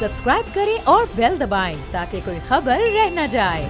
Subscribe करें और bell दबाएं ताकि कोई खबर रह न जाए।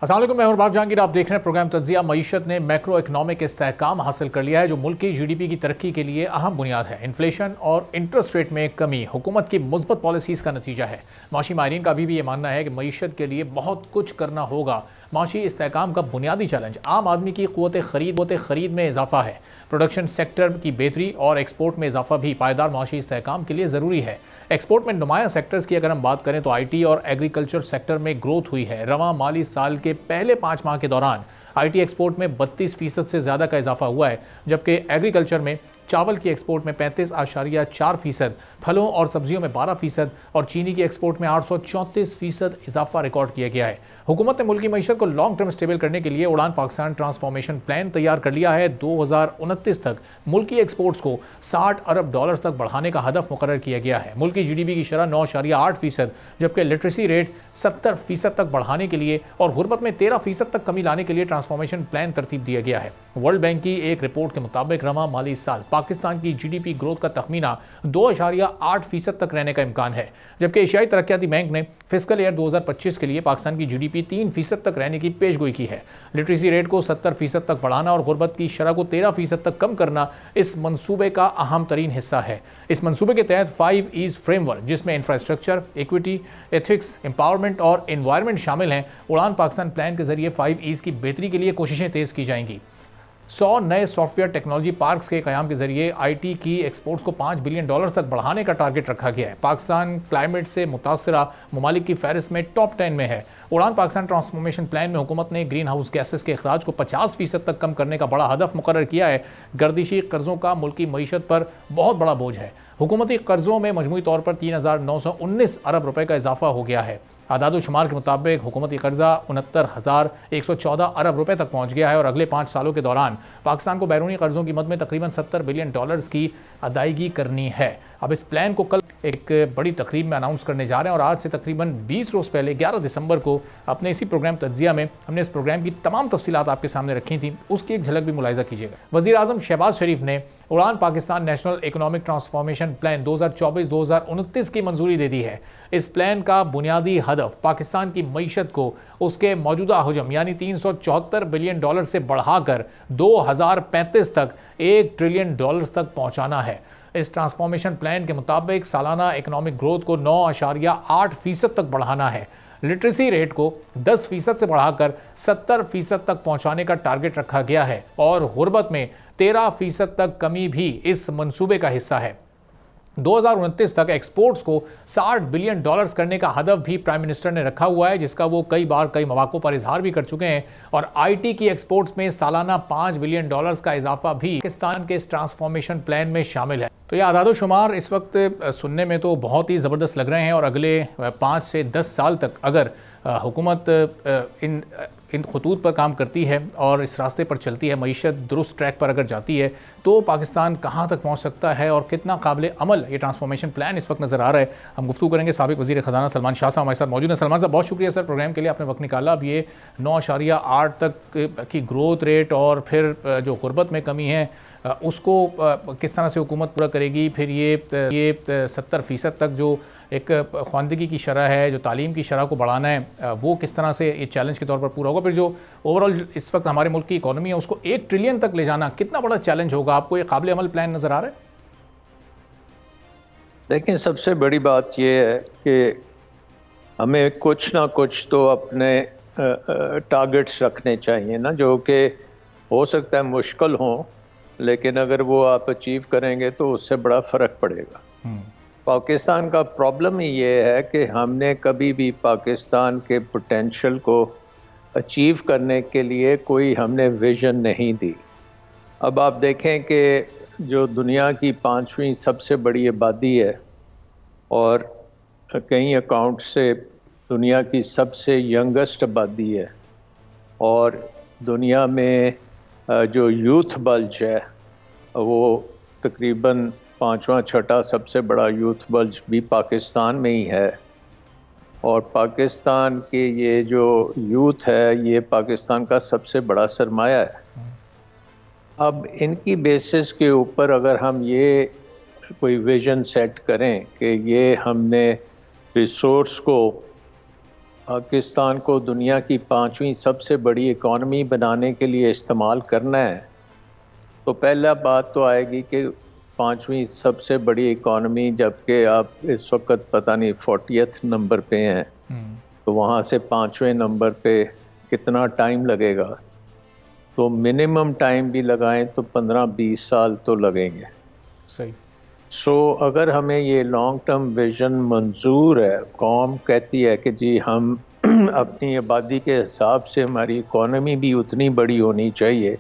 अस्सलाम वालेकुम, मैं बाब जहांगीर। आप देख रहे हैं प्रोग्राम तज्जिया। मईशत ने मैक्रो इकनॉमिक इस्तेहकाम हासिल कर लिया है जो मुल्क की GDP की तरक्की के लिए अहम बुनियाद है। इन्फ्लेशन और इंटरेस्ट रेट में कमी हुकूमत की मुस्बत पॉलिसीज़ का नतीजा है। माशी माहिरीन का भी ये मानना है कि मईशत के लिए बहुत कुछ करना होगा। माशी इस्तेहकाम का बुनियादी चैलेंज आम आदमी की क़ुव्वत ख़रीद में इजाफा है। प्रोडक्शन सेक्टर की बेहतरी और एक्सपोर्ट में इजाफा भी पायदार माशी इस्तेहकाम के लिए ज़रूरी है। एक्सपोर्ट में नुमाया सेक्टर्स की अगर हम बात करें तो IT और एग्रीकल्चर सेक्टर में ग्रोथ हुई है। रवां माली साल के पहले 5 माह के दौरान IT एक्सपोर्ट में 32% से ज़्यादा का इजाफा हुआ है, जबकि एग्रीकल्चर में चावल की एक्सपोर्ट में 35.4%, फलों और सब्जियों में 12% और चीनी की एक्सपोर्ट में 834% इजाफा रिकॉर्ड किया गया है। हुकूमत ने मुल्क की मईशत को लॉन्ग टर्म स्टेबल करने के लिए उड़ान पाकिस्तान ट्रांसफॉर्मेशन प्लान तैयार कर लिया है। 2029 तक मुल्क की एक्सपोर्ट्स को $60 अरब तक बढ़ाने का हदफ मुकर्रर किया गया है। मुल्क की GDP की शरह 9.8%, जबकि लिटरेसी रेट 70% तक बढ़ाने के लिए और गुर्बत में 13% तक कमी लाने के लिए ट्रांसफॉर्मेशन प्लान तरतीब दिया गया है। वर्ल्ड बैंक की एक रिपोर्ट के मुताबिक रवां माली साल पाकिस्तान की GDP ग्रोथ का तखमीना 2.8% तक रहने का इम्कान है, जबकि एशियाई तरक्याती बैंक ने फिस्कल ईयर 2025 के लिए पाकिस्तान की GDP 3% तक रहने की पेशगोई की है। लिटरेसी रेट को 70% तक बढ़ाना और गुर्बत की शरह को 13% तक कम करना इस मंसूबे का अहम तरीन हिस्सा है। इस मंसूबे के तहत 5 E's फ्रेमवर्क, जिसमें इंफ्रास्ट्रक्चर, इक्विटी, एथिक्स, एम्पावरमेंट और एनवायरनमेंट शामिल हैं, उड़ान पाकिस्तान प्लान के जरिए 5 E's की बेहतरी के लिए कोशिशें तेज की जाएंगी। 100 नए सॉफ्टवेयर टेक्नोलॉजी पार्क्स के क़याम के जरिए IT की एक्सपोर्ट्स को $5 बिलियन तक बढ़ाने का टारगेट रखा गया है। पाकिस्तान क्लाइमेट से मुतासरा ममालिक की फहरिस्त में टॉप 10 में है। उड़ान पाकिस्तान ट्रांसफॉर्मेशन प्लान में हुकूमत ने ग्रीन हाउस गैसेस के अखराज को 50% तक कम करने का बड़ा हदफ मुकर्रर किया है। गर्दिशी कर्जों का मुल्की मईशत पर बहुत बड़ा बोझ है। हुकूमती कर्जों में मजमूई तौर पर 3,919 अरब रुपए का इजाफा हो गया है। आदाद-ओ-शुमार के मुताबिक हुकूमती कर्जा 69,114 अरब रुपए तक पहुंच गया है और अगले 5 सालों के दौरान पाकिस्तान को बैरूनी कर्जों की मद में तकरीबन $70 बिलियन की अदायगी करनी है। अब इस प्लान को कल एक बड़ी तकरीब में अनाउंस करने जा रहे हैं और आज से तकरीबन 20 रोज़ पहले 11 दिसंबर को अपने इसी प्रोग्राम तज्जिया में हमने इस प्रोग्राम की तमाम तफसीलात आपके सामने रखी थी। उसकी एक झलक भी मुलाहिजा कीजिएगा। वज़ीर आज़म शहबाज शरीफ ने उड़ान Pakistan national economic transformation plan 2024-2029 की मंजूरी दे दी है। इस प्लान का बुनियादी हदफ पाकिस्तान की मईशत को उसके मौजूदा हजम यानी $374 बिलियन से बढ़ाकर 2035 तक $1 ट्रिलियन तक पहुंचाना है। इस ट्रांसफॉर्मेशन प्लान के मुताबिक सालाना इकोनॉमिक ग्रोथ को 9.8% तक बढ़ाना है। लिटरेसी रेट को 10% से बढ़ाकर 70% तक पहुंचाने का टारगेट रखा गया है और गुर्बत में 13% तक कमी भी इस मंसूबे का हिस्सा है। 2029 तक एक्सपोर्ट्स को $60 बिलियन करने का हदफ भी प्राइम मिनिस्टर ने रखा हुआ है, जिसका वो कई बार कई मौक़ों पर इजहार भी कर चुके हैं। और IT की एक्सपोर्ट्स में सालाना $5 बिलियन का इजाफा भी पाकिस्तान के इस ट्रांसफॉर्मेशन प्लान में शामिल है। तो ये आदाद-ओ-शुमार इस वक्त सुनने में तो बहुत ही ज़बरदस्त लग रहे हैं और अगले 5 से 10 साल तक अगर हुकूमत इन खतूत पर काम करती है और इस रास्ते पर चलती है, मईशत दुरुस्त ट्रैक पर अगर जाती है, तो पाकिस्तान कहाँ तक पहुँच सकता है और कितना काबिल अमल ये ट्रांसफॉर्मेशन प्लान इस वक्त नज़र आ रहा है। हम गुफ्तगू करेंगे। साबिक वज़ीर ख़जाना सलमान शाह साहब हमारे साथ मौजूद हैं। सलमान साहब, बहुत शुक्रिया सर प्रोग्राम के लिए, आपने वक्त निकाला। अब ये 9.8 तक की ग्रोथ रेट और फिर जो गुर्बत में कमी है उसको किस तरह से हुकूमत पूरा करेगी, फिर ये 70% तक जो एक ख्वानदगी की शरह है, जो तालीम की शरह को बढ़ाना है, वो किस तरह से ये चैलेंज के तौर पर पूरा होगा, फिर जो ओवरऑल इस वक्त हमारे मुल्क की इकॉनमी है उसको $1 ट्रिलियन तक ले जाना कितना बड़ा चैलेंज होगा। आपको ये काबिल अमल प्लान नज़र आ रहा है? देखिए, सबसे बड़ी बात यह है कि हमें कुछ ना कुछ तो अपने टारगेट्स रखने चाहिए ना, जो कि हो सकता है मुश्किल हो, लेकिन अगर वो आप अचीव करेंगे तो उससे बड़ा फ़र्क पड़ेगा। पाकिस्तान का प्रॉब्लम ही ये है कि हमने कभी भी पाकिस्तान के पोटेंशियल को अचीव करने के लिए कोई हमने विज़न नहीं दी। अब आप देखें कि जो दुनिया की 5वीं सबसे बड़ी आबादी है और कई अकाउंट से दुनिया की सबसे यंगेस्ट आबादी है और दुनिया में जो यूथ बल्ज है वो तकरीबन 5वां छठा सबसे बड़ा यूथ बल्ज भी पाकिस्तान में ही है। और पाकिस्तान के ये जो यूथ है ये पाकिस्तान का सबसे बड़ा सरमाया है। अब इनकी बेसिस के ऊपर अगर हम ये कोई विजन सेट करें कि ये हमने रिसोर्स को पाकिस्तान को दुनिया की 5वीं सबसे बड़ी इकॉनमी बनाने के लिए इस्तेमाल करना है, तो पहला बात तो आएगी कि 5वीं सबसे बड़ी इकॉनमी, जबकि आप इस वक्त पता नहीं 40th नंबर पे हैं, तो वहाँ से 5वें नंबर पे कितना टाइम लगेगा? तो मिनिमम टाइम भी लगाएं तो 15-20 साल तो लगेंगे। सही। अगर हमें ये लॉन्ग टर्म विजन मंजूर है, कौम कहती है कि जी हम अपनी आबादी के हिसाब से हमारी इकॉनमी भी उतनी बड़ी होनी चाहिए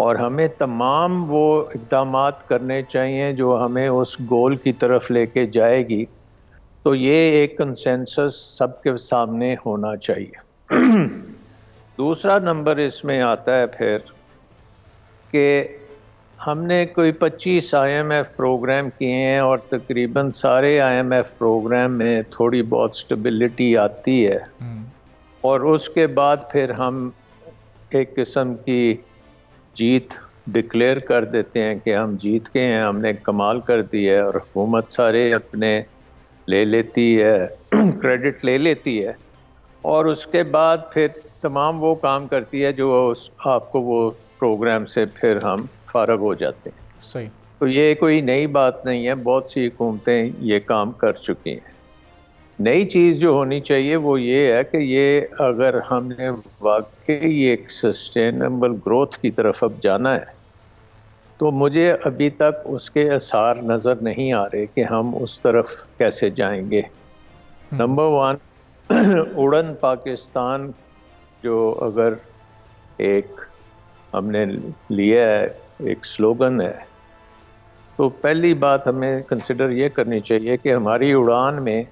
और हमें तमाम वो इक़दामात करने चाहिए जो हमें उस गोल की तरफ लेके जाएगी, तो ये एक कंसेंसस सबके सामने होना चाहिए। दूसरा नंबर इसमें आता है फिर कि हमने कोई 25 IMF प्रोग्राम किए हैं और तकरीबन सारे IMF प्रोग्राम में थोड़ी बहुत स्टेबिलिटी आती है और उसके बाद फिर हम एक किस्म की जीत डिक्लेयर कर देते हैं कि हम जीत गए हैं, हमने कमाल कर दिया है, और हुकूमत सारे अपने ले लेती है, क्रेडिट ले लेती है, और उसके बाद फिर तमाम वो काम करती है जो आपको वो प्रोग्राम से फिर हम फारग हो जाते हैं। सही। तो ये कोई नई बात नहीं है, बहुत सी हुकूमतें ये काम कर चुकी हैं। नई चीज़ जो होनी चाहिए वो ये है कि ये अगर हमने वाकई एक सस्टेनेबल ग्रोथ की तरफ अब जाना है, तो मुझे अभी तक उसके आसार नज़र नहीं आ रहे कि हम उस तरफ कैसे जाएंगे। नंबर 1 उड़न पाकिस्तान जो अगर एक हमने लिया है, एक स्लोगन है, तो पहली बात हमें कंसिडर ये करनी चाहिए कि हमारी उड़ान में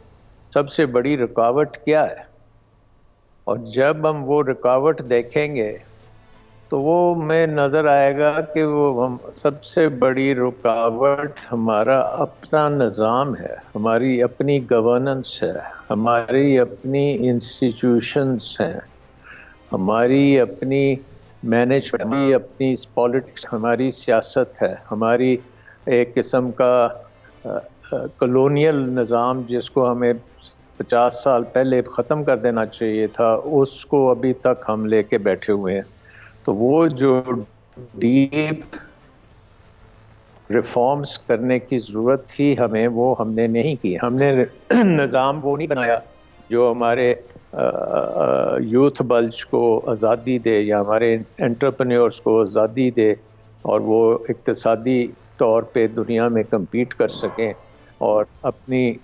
सबसे बड़ी रुकावट क्या है, और जब हम वो रुकावट देखेंगे तो वो में नज़र आएगा कि वो हम सबसे बड़ी रुकावट हमारा अपना निज़ाम है, हमारी अपनी गवर्नेंस है, हमारी अपनी इंस्टीट्यूशंस हैं, हमारी अपनी मैनेजमेंट, हमारी अपनी पॉलिटिक्स, हमारी सियासत है, हमारी एक किस्म का कॉलोनियल निज़ाम जिसको हमें 50 साल पहले ख़त्म कर देना चाहिए था, उसको अभी तक हम लेके बैठे हुए हैं। तो वो जो डीप रिफॉर्म्स करने की ज़रूरत थी हमें, वो हमने नहीं की। हमने निज़ाम वो नहीं बनाया जो हमारे यूथ बल्ज को आज़ादी दे या हमारे एंटरप्रेन्योर्स को आज़ादी दे और वो इक़्तिसादी तौर पे दुनिया में कम्पीट कर सकें और अपनी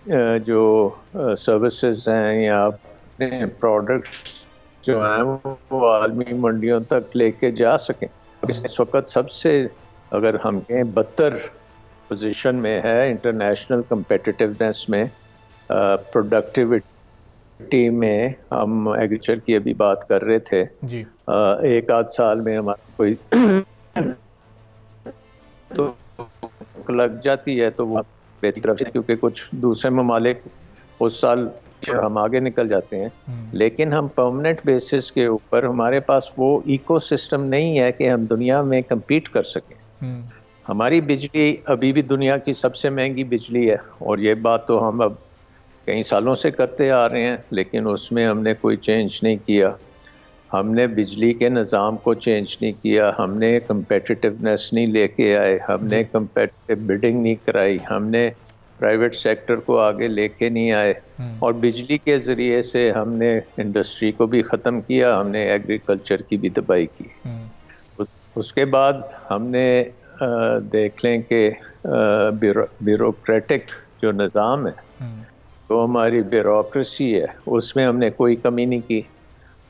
जो सर्विसेज हैं या अपने प्रोडक्ट्स जो हैं वो आलमी मंडियों तक लेके जा सकें। इस वक्त सबसे, अगर हम कहें, बदतर पोजीशन में है इंटरनेशनल कम्पिटिटिवनेस में, प्रोडक्टिविटी में। हम एग्रीकल्चर की अभी बात कर रहे थे जी। एक आध साल में हमारा कोई तो लग जाती है तो वो बेहतरी तरफ से, क्योंकि कुछ दूसरे ममालिक उस साल हम आगे निकल जाते हैं, लेकिन हम परमानेंट बेसिस के ऊपर हमारे पास वो इकोसिस्टम नहीं है कि हम दुनिया में compete कर सकें। हमारी बिजली अभी भी दुनिया की सबसे महंगी बिजली है, और ये बात तो हम अब कई सालों से करते आ रहे हैं, लेकिन उसमें हमने कोई चेंज नहीं किया। हमने बिजली के निज़ाम को चेंज नहीं किया, हमने कम्पेटिटिवनेस नहीं लेके आए, हमने कम्पेटिटिव बिडिंग नहीं कराई, हमने प्राइवेट सेक्टर को आगे लेके नहीं आए, और बिजली के ज़रिए से हमने इंडस्ट्री को भी ख़त्म किया, हमने एग्रीकल्चर की भी तबाही की। उसके बाद हमने देख लें कि ब्यूरोक्रेटिक जो निज़ाम है, तो हमारी ब्यूरोक्रेसी है, उसमें हमने कोई कमी नहीं की।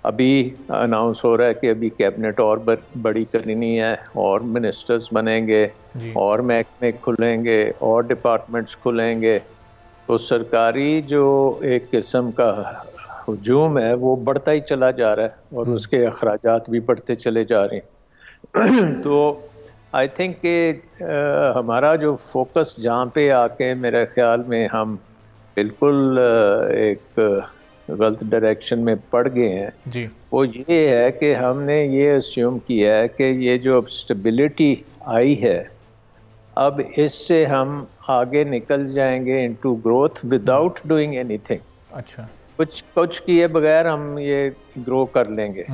अभी अनाउंस हो रहा है कि अभी कैबिनेट और बड़ी करनी है, और मिनिस्टर्स बनेंगे, और महकमे खुलेंगे, और डिपार्टमेंट्स खुलेंगे, तो सरकारी जो एक किस्म का हुजूम है वो बढ़ता ही चला जा रहा है, और उसके अखराजात भी बढ़ते चले जा रहे हैं। तो आई थिंक कि हमारा जो फोकस जहाँ पे आके मेरे ख्याल में हम बिल्कुल एक गलत डायरेक्शन में पड़ गए हैं जी। वो ये है कि हमने ये अस्यूम किया है कि ये जो अब स्टेबिलिटी आई है, अब इससे हम आगे निकल जाएंगे into growth without doing anything. अच्छा। कुछ किए बगैर हम ये ग्रो कर लेंगे।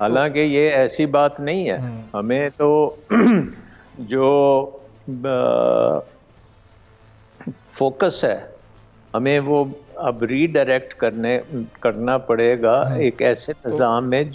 हालांकि ये ऐसी बात नहीं है। हमें तो जो फोकस है हमें वो अब रीडायरेक्ट करना पड़ेगा एक ऐसे निज़ाम में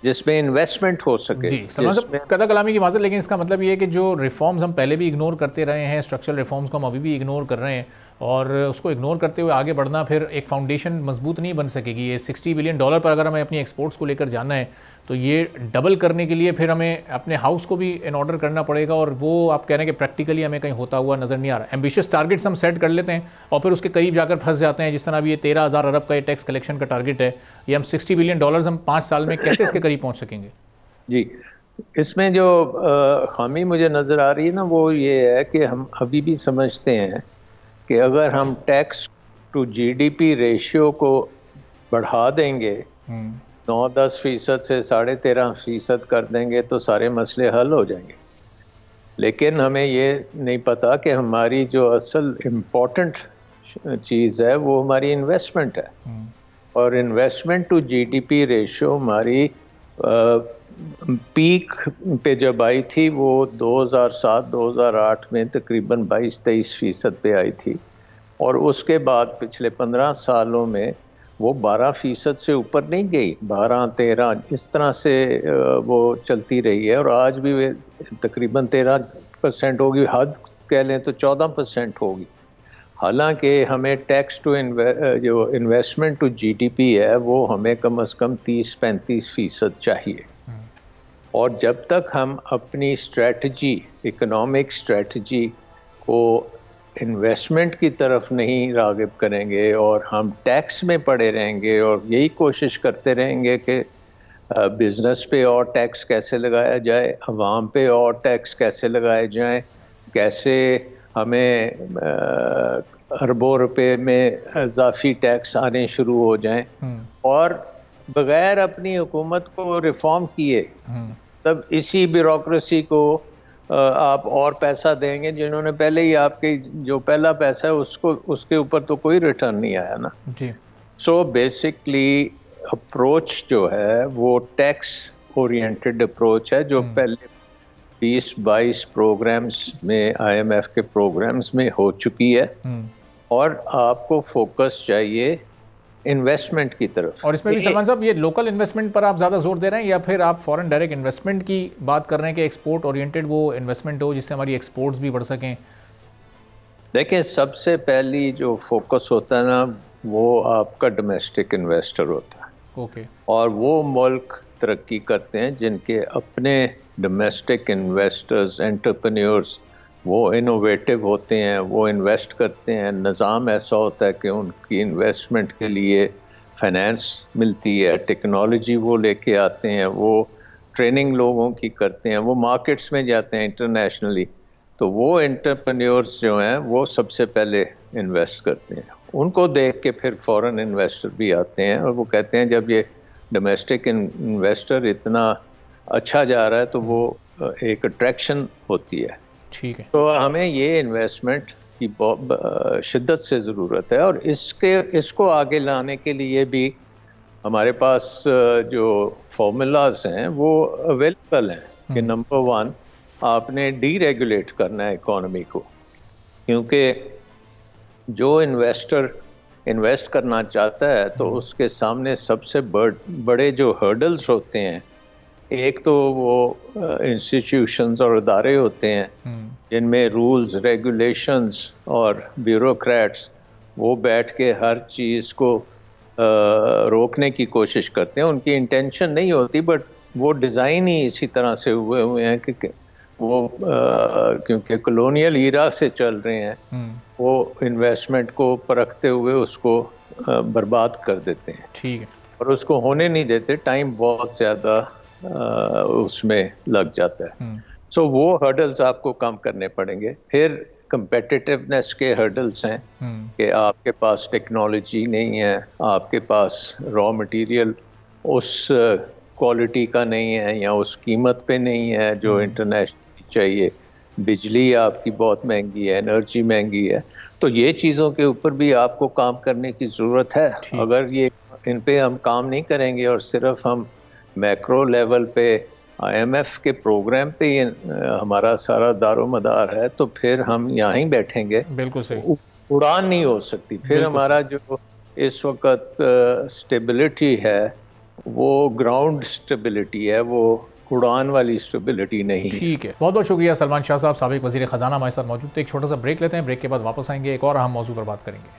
जिसमें इन्वेस्टमेंट हो सके। जी सलमान साहब, कदा कलामी की माज़रत, लेकिन इसका मतलब ये है कि जो रिफॉर्म्स हम पहले भी इग्नोर करते रहे हैं, स्ट्रक्चरल रिफॉर्म्स को हम अभी भी इग्नोर कर रहे हैं, और उसको इग्नोर करते हुए आगे बढ़ना फिर एक फाउंडेशन मजबूत नहीं बन सकेगी। ये $60 बिलियन पर अगर हमें अपनी एक्सपोर्ट्स को लेकर जाना है तो ये डबल करने के लिए फिर हमें अपने हाउस को भी इन ऑर्डर करना पड़ेगा, और वो आप कह रहे हैं कि प्रैक्टिकली हमें कहीं होता हुआ नज़र नहीं आ रहा। एम्बिशियस टारगेट्स हम सेट कर लेते हैं और फिर उसके करीब जाकर फंस जाते हैं, जिस तरह अभी ये 13,000 अरब का ये टैक्स कलेक्शन का टारगेट है, ये हम $60 बिलियन हम 5 साल में कैसे इसके करीब पहुँच सकेंगे? जी, इसमें जो खामी मुझे नज़र आ रही है ना वो ये है कि हम अभी भी समझते हैं कि अगर हम टैक्स टू जीडीपी रेशियो को बढ़ा देंगे 9-10% से 13.5% कर देंगे तो सारे मसले हल हो जाएंगे। लेकिन हमें ये नहीं पता कि हमारी जो असल इम्पोर्टेंट चीज़ है वो हमारी इन्वेस्टमेंट है, और इन्वेस्टमेंट टू जीडीपी रेशियो हमारी पीक पे जब आई थी वो 2007-2008 में तकरीबन 22-23% पे आई थी, और उसके बाद पिछले 15 सालों में वो 12% से ऊपर नहीं गई, 12-13 इस तरह से वो चलती रही है, और आज भी वे तकरीबन 13% होगी, हद कह लें तो 14% होगी। हालांकि हमें टैक्स टू जो इन्वेस्टमेंट टू जीडीपी है वो हमें कम से कम 30-35% चाहिए, और जब तक हम अपनी स्ट्रेटजी, इकोनॉमिक स्ट्रेटजी को इन्वेस्टमेंट की तरफ नहीं राग़िब करेंगे और हम टैक्स में पड़े रहेंगे और यही कोशिश करते रहेंगे कि बिज़नेस पे और टैक्स कैसे लगाया जाए, अवाम पे और टैक्स कैसे लगाए जाएं, कैसे हमें अरबों रुपए में इजाफी टैक्स आने शुरू हो जाएं, और बगैर अपनी हुकूमत को रिफॉर्म किए तब इसी ब्यूरोक्रेसी को आप और पैसा देंगे जिन्होंने पहले ही आपके जो पहला पैसा है उसके ऊपर तो कोई रिटर्न नहीं आया ना जी। सो बेसिकली अप्रोच जो है वो टैक्स ओरिएंटेड अप्रोच है जो पहले 20-22 प्रोग्राम्स में IMF के प्रोग्राम्स में हो चुकी है, और आपको फोकस चाहिए इन्वेस्टमेंट की तरफ। और इसमें भी सलमान साहब ये लोकल इन्वेस्टमेंट पर आप ज़्यादा जोर दे रहे हैं या फिर आप फॉरेन डायरेक्ट इन्वेस्टमेंट की बात कर रहे हैं कि एक्सपोर्ट ओरिएंटेड वो इन्वेस्टमेंट हो जिससे हमारी एक्सपोर्ट्स भी बढ़ सकें? देखिए, सबसे पहली जो फोकस होता है ना वो आपका डोमेस्टिक इन्वेस्टर होता है। ओके। और वो मुल्क तरक्की करते हैं जिनके अपने डोमेस्टिक इन्वेस्टर्स, एंटरप्रेन्योर्स वो इनोवेटिव होते हैं, वो इन्वेस्ट करते हैं। निज़ाम ऐसा होता है कि उनकी इन्वेस्टमेंट के लिए फाइनेंस मिलती है, टेक्नोलॉजी वो लेके आते हैं, वो ट्रेनिंग लोगों की करते हैं, वो मार्केट्स में जाते हैं इंटरनेशनली। तो वो एंटरप्रेन्योर्स जो हैं वो सबसे पहले इन्वेस्ट करते हैं, उनको देख के फिर फॉरेन इन्वेस्टर भी आते हैं और वो कहते हैं जब ये डोमेस्टिक इन्वेस्टर इतना अच्छा जा रहा है तो वो एक अट्रैक्शन होती है। ठीक है। तो हमें ये इन्वेस्टमेंट की शिद्दत से ज़रूरत है, और इसको आगे लाने के लिए भी हमारे पास जो फॉर्मूलाज हैं वो अवेलेबल हैं कि नंबर 1 आपने डीरेगुलेट करना है इकोनॉमी को, क्योंकि जो इन्वेस्टर इन्वेस्ट करना चाहता है तो उसके सामने सबसे बड़े जो हर्डल्स होते हैं, एक तो वो इंस्टीट्यूशंस और इदारे होते हैं जिनमें रूल्स, रेगुलेशंस और ब्यूरोक्रेट्स वो बैठ के हर चीज़ को रोकने की कोशिश करते हैं। उनकी इंटेंशन नहीं होती, बट वो डिज़ाइन ही इसी तरह से हुए हैं कि वो क्योंकि कॉलोनियल ईरा से चल रहे हैं, वो इन्वेस्टमेंट को परखते हुए उसको बर्बाद कर देते हैं। ठीक है। और उसको होने नहीं देते, टाइम बहुत ज़्यादा उसमें लग जाता है। सो वो हर्डल्स आपको कम करने पड़ेंगे। फिर competitiveness के hurdles हैं कि आपके पास टेक्नोलॉजी नहीं है, आपके पास रॉ मटेरियल उस क्वालिटी का नहीं है या उस कीमत पे नहीं है जो इंटरनेशनल चाहिए, बिजली आपकी बहुत महंगी है, एनर्जी महंगी है, तो ये चीज़ों के ऊपर भी आपको काम करने की ज़रूरत है। अगर ये इन पे हम काम नहीं करेंगे और सिर्फ हम मैक्रो लेवल पे IMF के प्रोग्राम पे ये हमारा सारा दारोमदार है, तो फिर हम यहाँ ही बैठेंगे, बिल्कुल सही, उड़ान नहीं हो सकती। फिर हमारा जो इस वक्त स्टेबिलिटी है वो ग्राउंड स्टेबिलिटी है, वो उड़ान वाली स्टेबिलिटी नहीं। ठीक है, बहुत बहुत शुक्रिया सलमान शाह साहब, साबिक वज़ीर ख़जाना हमारे साथ मौजूद थे। एक छोटा सा ब्रेक लेते हैं, ब्रेक के बाद वापस आएंगे, एक और अहम मौजू पर बात करेंगे।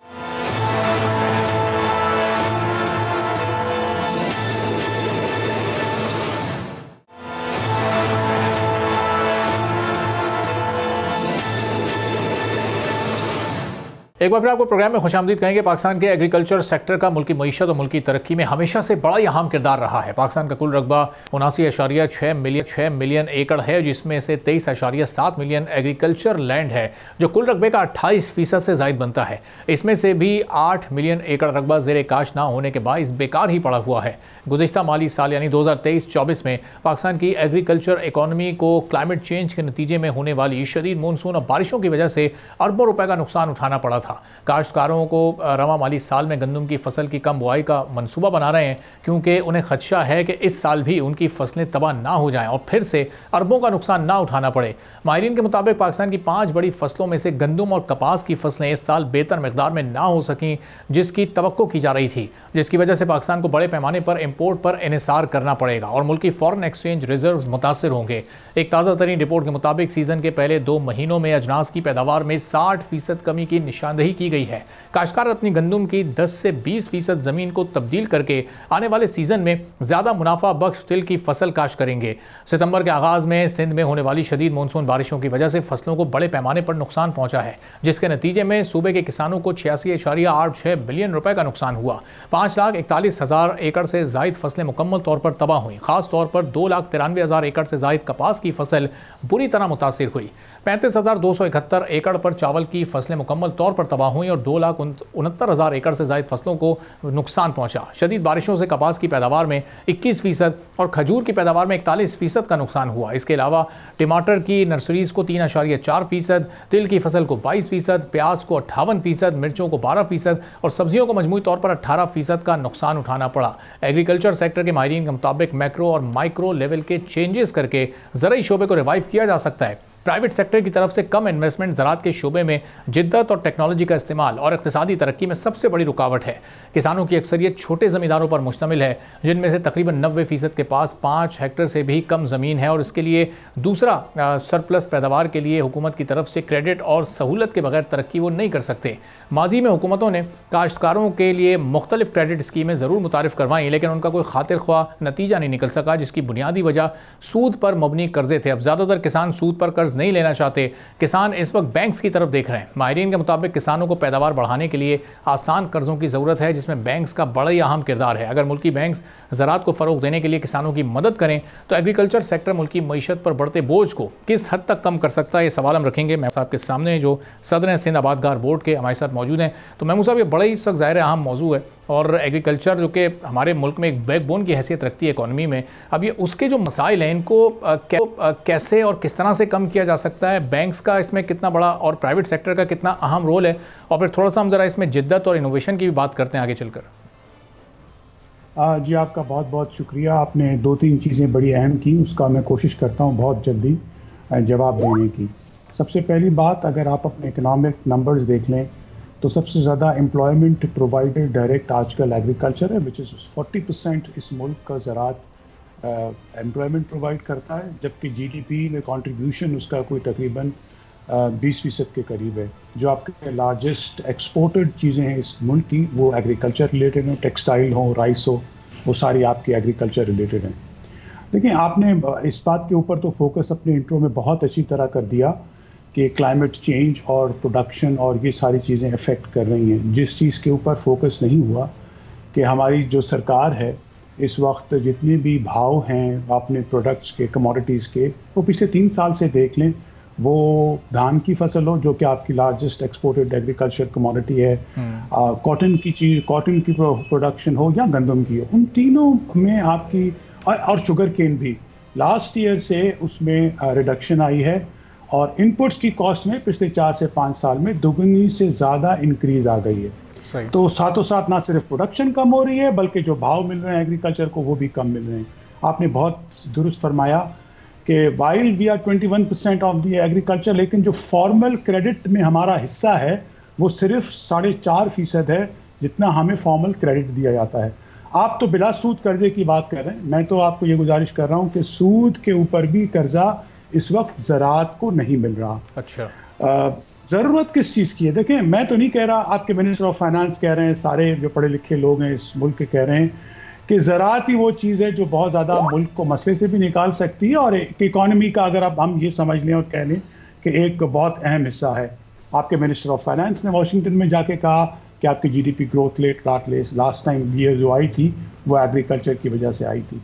एक बार फिर आपको प्रोग्राम में खुशामदीद कहेंगे। पाकिस्तान के एग्रीकल्चर सेक्टर का मुल्की मईशत और मुल्की तरक्की में हमेशा से बड़ा ही अहम किरदार रहा है। पाकिस्तान का कुल रकबा 79.6 मिलियन एकड़ है, जिसमें से 23.7 मिलियन एग्रीकल्चर लैंड है, जो कुल रकबे का 28% से ज़ायद बनता है। इसमें से भी 8 मिलियन एकड़ रकबा ज़ेर काश ना होने के बाइस बेकार ही पड़ा हुआ है। गुज़िश्ता माली साल यानी 2023-24 में पाकिस्तान की एग्रीकल्चर इकॉनमी को क्लाइमेट चेंज के नतीजे में होने वाली शदीद मानसून और बारिशों की वजह से अरबों रुपए का नुकसान उठाना पड़ा था। काश्तकारों को रवा माली साल में गंदम की फसल की कम बुआई का मंसूबा बना रहे हैं, क्योंकि उन्हें खदशा है कि इस साल भी उनकी फसलें तबाह ना हो जाएं और फिर से अरबों का नुकसान ना उठाना पड़े। माहिरीन के मुताबिक पाकिस्तान की 5 बड़ी फसलों में से गंदम और कपास की फसलें इस साल बेहतर मिकदार में ना हो सकें, जिसकी तवक्को की जा रही थी, जिसकी वजह से पाकिस्तान को बड़े पैमाने पर इम्पोर्ट पर इन्हिसार करना पड़ेगा और मुल्की फॉरेन एक्सचेंज रिजर्व मुतासर होंगे। एक ताज़ा तरीन रिपोर्ट के मुताबिक सीजन के पहले 2 महीनों में अजनास की पैदावार में 60% कमी की निशानदही की गई है। काश्तकार अपनी गंदम की 10 से 20% ज़मीन को तब्दील करके आने वाले सीजन में ज़्यादा मुनाफा बख्श तिल की फसल काश्त करेंगे। सितंबर के आगाज़ में सिंध में होने वाली शदीद मानसून बारिशों की वजह से फसलों को बड़े पैमाने पर नुकसान पहुंचा है, जिसके नतीजे में सूबे के किसानों को 86.86 बिलियन रुपए का नुकसान हुआ। 5,41,000 एकड़ से जायद फसलें मुकम्मल तौर पर तबाह हुई। खास तौर पर 2,93,000 एकड़ से जायद कपास की फसल बुरी तरह मुतासिर हुई। 35,271 एकड़ पर चावल की फसलें मुकम्मल तौर पर तबाह हुई और 2,69,000 एकड़ से जायद फसलों को नुकसान पहुंचा। शदीद बारिशों से कपास की पैदावार में 21% और खजूर की पैदावार में 41% का नुकसान हुआ। इसके अलावा टमाटर की नर्सरीज को 3.4%, तिल की फसल को 22%, प्याज को 58%, मिर्चों को 12% और सब्जियों को मजमूई तौर पर 18% का नुकसान उठाना पड़ा। एग्रीकल्चर सेक्टर के माहिरीन के मुताबिक मैक्रो और माइक्रो लेवल के चेंजेस करके ज़राई शोबे को रिवाइव किया जा सकता है। प्राइवेट सेक्टर की तरफ से कम इन्वेस्टमेंट ज़राअत के शोबे में जिद्दत और टेक्नोलॉजी का इस्तेमाल और इक़्तिसादी तरक्की में सबसे बड़ी रुकावट है। किसानों की अक्सरियत छोटे ज़मींदारों पर मुश्तमिल है, जिनमें से तकरीबन 90% के पास 5 हेक्टर से भी कम ज़मीन है और इसके लिए दूसरा सरप्लस पैदावार के लिए हुकूमत की तरफ से क्रेडिट और सहूलत के बगैर तरक्की वो नहीं कर सकते। माजी में हुकूमतों ने काश्तकारों के लिए मुख्तलिफ क्रेडिट स्कीमें ज़रूर मुतारिफ करवाई, लेकिन उनका कोई खातिर ख्वाह नतीजा नहीं निकल सका, जिसकी बुनियादी वजह सूद पर मबनी कर्जे थे। अब ज़्यादातर किसान सूद पर कर्ज नहीं लेना चाहते। किसान इस वक्त बैंक्स की तरफ देख रहे हैं। माहिरीन के मुताबिक किसानों को पैदावार बढ़ाने के लिए आसान कर्जों की ज़रूरत है, जिसमें बैंक्स का बड़ा ही अहम किरदार है। अगर मुल्की बैंक्स ज़राअत को फ़रोग़ देने के लिए किसानों की मदद करें तो एग्रीकल्चर सेक्टर मुल्की मईशत पर बढ़ते बोझ को किस हद तक कम कर सकता है, ये सवाल हम रखेंगे। मैं साहब के सामने जो सदर सिंध आबादगार बोर्ड के हमारे साथ मौजूद हैं। तो महमूद साहब, ये बड़ा ही सख्त ज़ाहिर अहम मौजू है और एग्रीकल्चर जो कि हमारे मुल्क में एक बैकबोन की हैसियत रखती है इकॉनमी में, अब ये उसके जो मसाइल हैं इनको कैसे और किस तरह से कम किया जा सकता है, बैंक्स का इसमें कितना बड़ा और प्राइवेट सेक्टर का कितना अहम रोल है, और फिर थोड़ा सा हम ज़रा इसमें जिद्दत और इनोवेशन की भी बात करते हैं आगे चलकर। जी, आपका बहुत बहुत शुक्रिया। आपने 2-3 चीज़ें बड़ी अहम की, उसका मैं कोशिश करता हूँ बहुत जल्दी जवाब देने की। सबसे पहली बात, अगर आप अपने इकनॉमिक नंबर्स देख लें तो सबसे ज़्यादा एम्प्लॉयमेंट प्रोवाइडर डायरेक्ट आजकल एग्रीकल्चर है, विच इज़ 40% इस मुल्क का ज़राअत एम्प्लॉयमेंट प्रोवाइड करता है, जबकि जीडीपी में कंट्रीब्यूशन उसका कोई तकरीबन 20% के करीब है। जो आपके लार्जेस्ट एक्सपोर्टेड चीज़ें हैं इस मुल्क की वो एग्रीकल्चर रिलेटेड हो, टेक्सटाइल हो, राइस हो, वो सारी आपकी एग्रीकल्चर रिलेटेड हैं। देखिए, आपने इस बात के ऊपर तो फोकस अपने इंट्रो में बहुत अच्छी तरह कर दिया कि क्लाइमेट चेंज और प्रोडक्शन और ये सारी चीज़ें अफेक्ट कर रही हैं। जिस चीज़ के ऊपर फोकस नहीं हुआ कि हमारी जो सरकार है इस वक्त जितने भी भाव हैं अपने प्रोडक्ट्स के, कमोडिटीज़ के, वो पिछले 3 साल से देख लें वो धान की फसल हो जो कि आपकी लार्जेस्ट एक्सपोर्टेड एग्रीकल्चर कमोडिटी है, कॉटन की प्रोडक्शन हो या गंदम की हो, उन तीनों में आपकी और शुगर केन भी लास्ट ईयर से उसमें रिडक्शन आई है और इनपुट्स की कॉस्ट में पिछले 4 से 5 साल में दुगनी से ज़्यादा इंक्रीज आ गई है। तो साथों साथ ना सिर्फ प्रोडक्शन कम हो रही है बल्कि जो भाव मिल रहे हैं एग्रीकल्चर को वो भी कम मिल रहे हैं। आपने बहुत दुरुस्त फरमाया कि while we are 21% of the agriculture, लेकिन जो फॉर्मल क्रेडिट में हमारा हिस्सा है वो सिर्फ 4.5% है जितना हमें फॉर्मल क्रेडिट दिया जाता है। आप तो बिला सूद कर्जे की बात कर रहे हैं, मैं तो आपको ये गुजारिश कर रहा हूं कि सूद के ऊपर भी कर्जा इस वक्त ज़राअत को नहीं मिल रहा। अच्छा, ज़रूरत किस चीज़ की है? देखें, मैं तो नहीं कह रहा, आपके मिनिस्टर ऑफ फाइनेंस कह रहे हैं, सारे जो पढ़े लिखे लोग हैं इस मुल्क के कह रहे हैं कि ज़राअत ही वो चीज़ है जो बहुत ज़्यादा मुल्क को मसले से भी निकाल सकती है और एक इकॉनमी का अगर अब हम ये समझ लें और कह लें कि एक बहुत अहम हिस्सा है। आपके मिनिस्टर ऑफ फाइनेंस ने वाशिंगटन में जाके कहा कि आपकी GDP growth rate last time year जो आई थी वो एग्रीकल्चर की वजह से आई थी।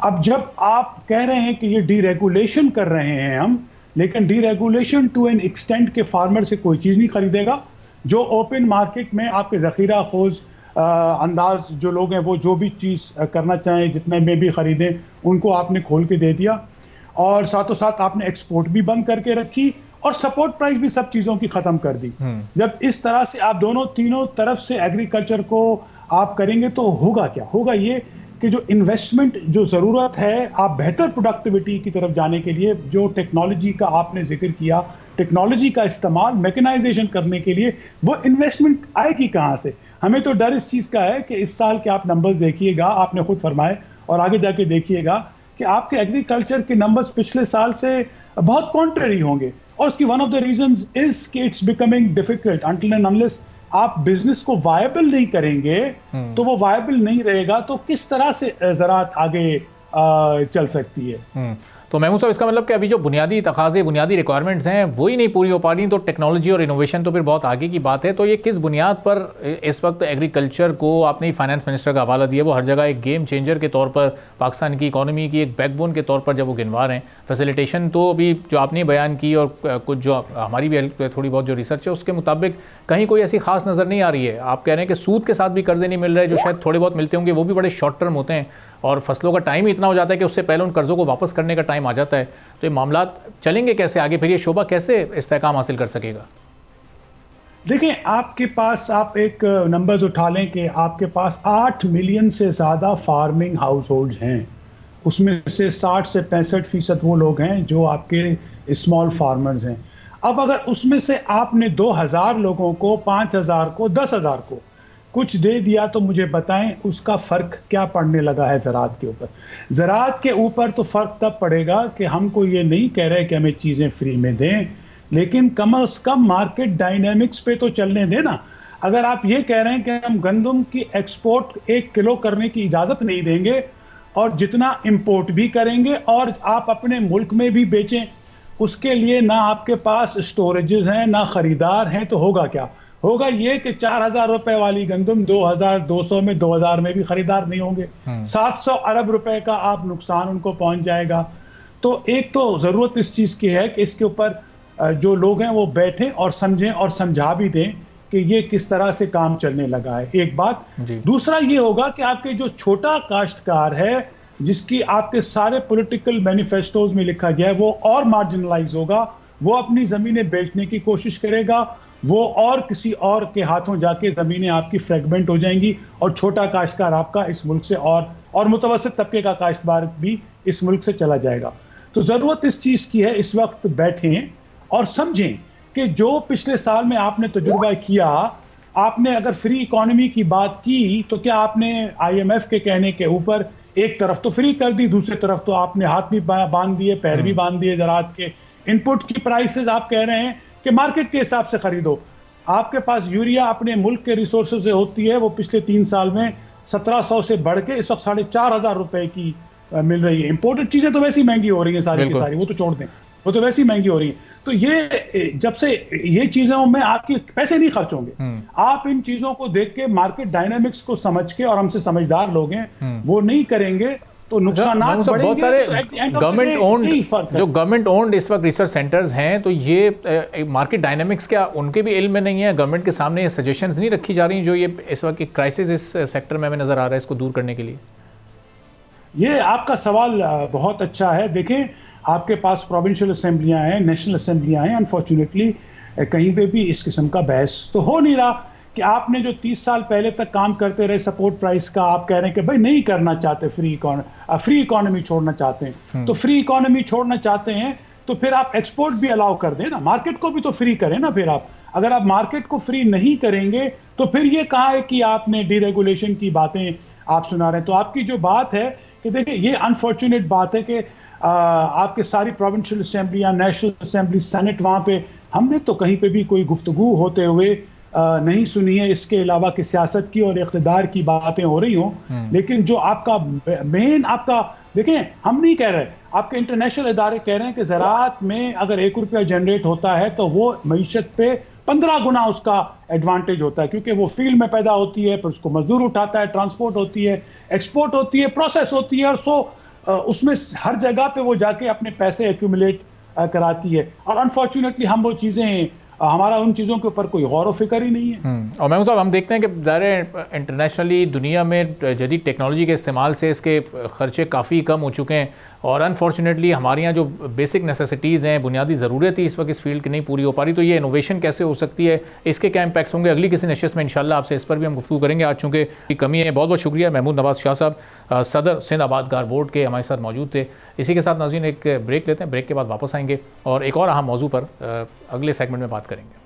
अब जब आप कह रहे हैं कि ये डीरेगुलेशन कर रहे हैं हम, लेकिन डीरेगुलेशन टू एन एक्सटेंट के फार्मर से कोई चीज़ नहीं खरीदेगा। जो ओपन मार्केट में आपके ज़ख़ीरा खोज अंदाज जो लोग हैं वो जो भी चीज़ करना चाहें जितने में भी खरीदें उनको आपने खोल के दे दिया और साथों साथ आपने एक्सपोर्ट भी बंद करके रखी और सपोर्ट प्राइस भी सब चीज़ों की ख़त्म कर दी। जब इस तरह से आप तीनों तरफ से एग्रीकल्चर को आप करेंगे तो होगा क्या? होगा ये कि जो इन्वेस्टमेंट जो ज़रूरत है आप बेहतर प्रोडक्टिविटी की तरफ जाने के लिए, जो टेक्नोलॉजी का आपने जिक्र किया, टेक्नोलॉजी का इस्तेमाल मैकेनाइजेशन करने के लिए, वो इन्वेस्टमेंट आएगी कहाँ से? हमें तो डर इस चीज़ का है कि इस साल के आप नंबर्स देखिएगा, आपने खुद फरमाए और आगे जाके देखिएगा कि आपके एग्रीकल्चर के नंबर्स पिछले साल से बहुत कॉन्ट्ररी होंगे और उसकी one of the reasons is कि it's becoming difficult until and unless आप बिजनेस को वायबल नहीं करेंगे तो वो वायबल नहीं रहेगा तो किस तरह से ज़राअत आगे चल सकती है। तो महमूद साहब, इसका मतलब कि अभी जो बुनियादी तकाज़े, बुनियादी रिक्वायरमेंट्स हैं वही नहीं पूरी हो पा रही, तो टेक्नोलॉजी और इनोवेशन तो फिर बहुत आगे की बात है। तो ये किस बुनियाद पर इस वक्त एग्रीकल्चर को, आपने फाइनेंस मिनिस्टर का हवाला दिया, वो हर जगह एक गेम चेंजर के तौर पर, पाकिस्तान की इकॉनमी की एक बैकबोन के तौर पर जब वो गिनवा रहे हैं, फैसिलिटेशन तो अभी जो आपने बयान की और कुछ जो हमारी भी थोड़ी बहुत जो रिसर्च है उसके मुताबिक कहीं कोई ऐसी खास नज़र नहीं आ रही है। आप कह रहे हैं कि सूद के साथ भी कर्जे नहीं मिल रहे, जो शायद थोड़े बहुत मिलते होंगे वो भी बड़े शॉर्ट टर्म होते हैं और फसलों का टाइम ही इतना हो जाता है कि उससे पहले उन कर्जों को वापस करने का टाइम आ जाता है। तो ये मामला चलेंगे कैसे आगे? फिर ये शोबा कैसे इस्तेहकाम हासिल कर सकेगा? देखिए, आपके पास आप एक नंबर्स उठा लें कि आपके पास 8 मिलियन से ज़्यादा फार्मिंग हाउस होल्ड्स हैं, उसमें से 60 से 65% वो लोग हैं जो आपके स्मॉल फार्मर्स हैं। अब अगर उसमें से आपने 2000 लोगों को, 5000 को, 10,000 को कुछ दे दिया तो मुझे बताएं उसका फ़र्क क्या पड़ने लगा है ज़राअत के ऊपर? ज़राअत के ऊपर तो फ़र्क तब पड़ेगा कि हमको ये नहीं कह रहे कि हमें चीज़ें फ्री में दें, लेकिन कम से कम मार्केट डायनेमिक्स पे तो चलने दें ना। अगर आप ये कह रहे हैं कि हम गंदम की एक्सपोर्ट 1 किलो करने की इजाज़त नहीं देंगे और जितना इंपोर्ट भी करेंगे और आप अपने मुल्क में भी बेचें, उसके लिए ना आपके पास स्टोरेजेस हैं ना ख़रीदार हैं, तो होगा क्या? होगा ये कि 4000 रुपए वाली गंदम 2200 में, 2000 में भी खरीदार नहीं होंगे। 700 अरब रुपए का आप नुकसान उनको पहुंच जाएगा। तो एक तो जरूरत इस चीज की है कि इसके ऊपर जो लोग हैं वो बैठें और समझें और समझा भी दें कि ये किस तरह से काम चलने लगा है, एक बात। दूसरा ये होगा कि आपके जो छोटा काश्तकार है जिसकी आपके सारे पॉलिटिकल मैनिफेस्टोज में लिखा गया है वो और मार्जिनलाइज होगा, वो अपनी जमीनें बेचने की कोशिश करेगा, वो और किसी और के हाथों जाके जमीनें आपकी फ्रेगमेंट हो जाएंगी और छोटा काश्तकार आपका इस मुल्क से और मुतवस्सित तबके का काश्तकार भी इस मुल्क से चला जाएगा। तो जरूरत इस चीज की है इस वक्त बैठें और समझें कि जो पिछले साल में आपने तजुर्बा किया, आपने अगर फ्री इकोनॉमी की बात की तो क्या आपने IMF के कहने के ऊपर एक तरफ तो फ्री कर दी, दूसरी तरफ तो आपने हाथ भी बांध दिए, पैर भी बांध दिए ज़राअत के। इनपुट की प्राइसेस आप कह रहे हैं कि मार्केट के हिसाब से खरीदो। आपके पास यूरिया अपने मुल्क के रिसोर्सेज से होती है, वो पिछले 3 साल में 1700 से बढ़ के इस वक्त 4500 रुपए की मिल रही है। इंपोर्टेड चीजें तो वैसी महंगी हो रही हैं सारी की सारी, वो तो छोड़ दें, वो तो वैसी महंगी हो रही है। तो ये जब से ये चीजों में आपके पैसे नहीं खर्च होंगे, आप इन चीजों को देख के मार्केट डायनामिक्स को समझ के, और हमसे समझदार लोग हैं वो नहीं करेंगे तो नुकसान बहुत सारे गवर्नमेंट ओन्ड, जो गवर्नमेंट ओन्ड इस वक्त रिसर्च सेंटर्स हैं, तो ये मार्केट डायनामिक्स क्या उनके भी इल्म में नहीं है? गवर्नमेंट के सामने ये सजेशंस नहीं रखी जा रही जो ये इस वक्त की क्राइसिस इस सेक्टर में हमें नजर आ रहा है, इसको दूर करने के लिए? ये आपका सवाल बहुत अच्छा है। देखें, आपके पास प्रोविंशियल असेंबलियां हैं, नेशनल असेंबलियां हैं, अनफॉर्चुनेटली कहीं पे भी इस किस्म का बहस तो हो नहीं रहा कि आपने जो 30 साल पहले तक काम करते रहे सपोर्ट प्राइस का, आप कह रहे हैं कि भाई नहीं करना चाहते, फ्री इकोनॉमी छोड़ना चाहते हैं। तो फ्री इकोनॉमी छोड़ना चाहते हैं तो फिर आप एक्सपोर्ट भी अलाउ कर दें ना, मार्केट को भी तो फ्री करें ना। फिर आप अगर आप मार्केट को फ्री नहीं करेंगे तो फिर ये कहा है कि आपने डीरेगुलेशन की बातें आप सुना रहे हैं। तो आपकी जो बात है कि देखिए, ये अनफॉर्चुनेट बात है कि आपके सारी प्रोविंशियल असेंबली या नेशनल असेंबली, सेनेट, वहां पे हमने तो कहीं पे भी कोई गुफ्तगू होते हुए नहीं सुनी है, इसके अलावा कि सियासत की और इक़्तिदार की बातें हो रही हों। लेकिन जो आपका मेन आपका, देखें, हम नहीं कह रहे, आपके इंटरनेशनल इदारे कह रहे हैं कि ज़राअत में अगर 1 रुपया जनरेट होता है तो वो मईशत पे 15 गुना उसका एडवांटेज होता है, क्योंकि वो फील्ड में पैदा होती है, फिर उसको मजदूर उठाता है, ट्रांसपोर्ट होती है, एक्सपोर्ट होती है, प्रोसेस होती है, और उसमें हर जगह पे वो जाके अपने पैसे एक्यूमुलेट कराती है। और अनफॉर्चुनेटली हम वो चीज़ें, हमारा उन चीज़ों के ऊपर कोई गौर व फिक्र ही नहीं है। और महमूद साहब, हम देखते हैं कि ज़ाहिर इंटरनेशनली दुनिया में जदीद टेक्नोलॉजी के इस्तेमाल से इसके ख़र्चे काफ़ी कम हो चुके हैं, और अनफॉर्चुनेटली हमारे यहाँ जो बेसिक नेसेसिटीज़ हैं, बुनियादी ज़रूरत ही इस वक्त इस फील्ड की नहीं पूरी हो पा रही। तो ये इनोवेशन कैसे हो सकती है, इसके क्या इम्पैक्ट्स होंगे? अगली किसी नशिस्त में इंशाल्लाह आपसे इस पर भी हम गुफ्तगू करेंगे। आज चूँकि कमी है, बहुत बहुत शुक्रिया। महमूद नवाज़ शाह साहब, सदर सिंध आबादकार बोर्ड के, हमारे साथ मौजूद थे। इसी के साथ नाज़रीन एक ब्रेक लेते हैं, ब्रेक के बाद वापस आएंगे और एक और अहम मौजू पर अगले सेगमेंट में बात करेंगे।